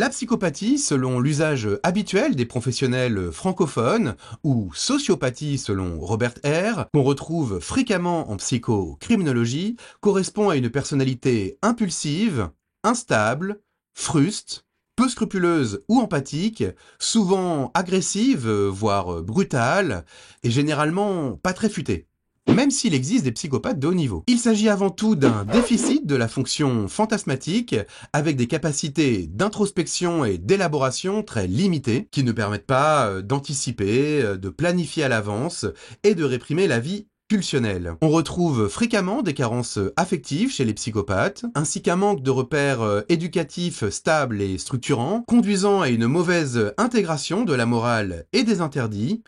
La psychopathie, selon l'usage habituel des professionnels francophones, ou sociopathie selon Robert Hare, qu'on retrouve fréquemment en psychocriminologie, correspond à une personnalité impulsive, instable, fruste, peu scrupuleuse ou empathique, souvent agressive, voire brutale, et généralement pas très futée. Même s'il existe des psychopathes de haut niveau. Il s'agit avant tout d'un déficit de la fonction fantasmatique, avec des capacités d'introspection et d'élaboration très limitées, qui ne permettent pas d'anticiper, de planifier à l'avance et de réprimer la vie pulsionnelle. On retrouve fréquemment des carences affectives chez les psychopathes, ainsi qu'un manque de repères éducatifs stables et structurants, conduisant à une mauvaise intégration de la morale et des interdits,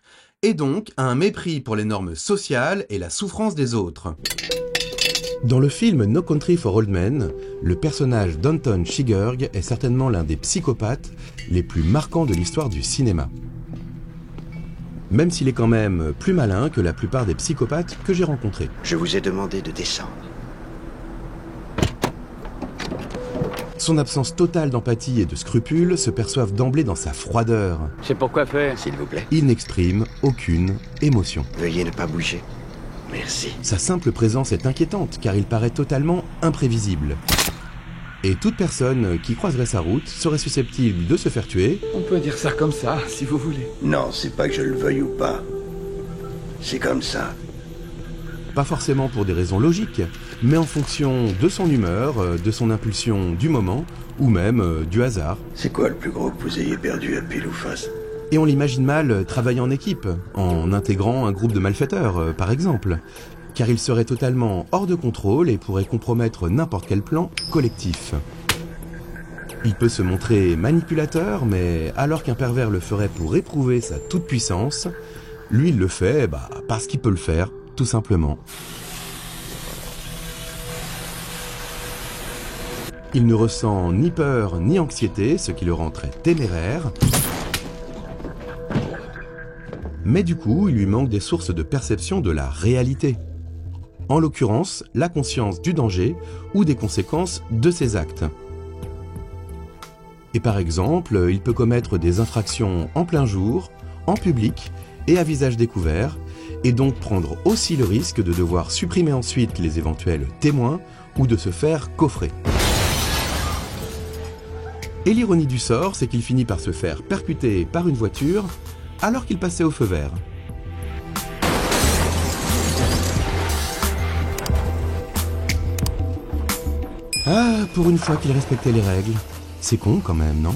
et donc à un mépris pour les normes sociales et la souffrance des autres. Dans le film No Country for Old Men, le personnage d'Anton Chigurh est certainement l'un des psychopathes les plus marquants de l'histoire du cinéma. Même s'il est quand même plus malin que la plupart des psychopathes que j'ai rencontrés. Je vous ai demandé de descendre. Son absence totale d'empathie et de scrupules se perçoivent d'emblée dans sa froideur. C'est pour quoi faire, S'il vous plaît. Il n'exprime aucune émotion. Veuillez ne pas bouger. Merci. Sa simple présence est inquiétante car il paraît totalement imprévisible. Et toute personne qui croiserait sa route serait susceptible de se faire tuer. On peut dire ça comme ça, si vous voulez. Non, c'est pas que je le veuille ou pas. C'est comme ça. Pas forcément pour des raisons logiques, mais en fonction de son humeur, de son impulsion du moment, ou même du hasard. C'est quoi le plus gros que vous ayez perdu à pile ou face? Et on l'imagine mal travailler en équipe, en intégrant un groupe de malfaiteurs, par exemple. Car il serait totalement hors de contrôle et pourrait compromettre n'importe quel plan collectif. Il peut se montrer manipulateur, mais alors qu'un pervers le ferait pour éprouver sa toute-puissance, lui il le fait parce qu'il peut le faire, tout simplement. Il ne ressent ni peur ni anxiété, ce qui le rend très téméraire. Mais du coup, il lui manque des sources de perception de la réalité. En l'occurrence, la conscience du danger ou des conséquences de ses actes. Et par exemple, il peut commettre des infractions en plein jour, en public et à visage découvert, et donc prendre aussi le risque de devoir supprimer ensuite les éventuels témoins ou de se faire coffrer. Et l'ironie du sort, c'est qu'il finit par se faire percuter par une voiture alors qu'il passait au feu vert. Ah, pour une fois qu'il respectait les règles. C'est con quand même, non ?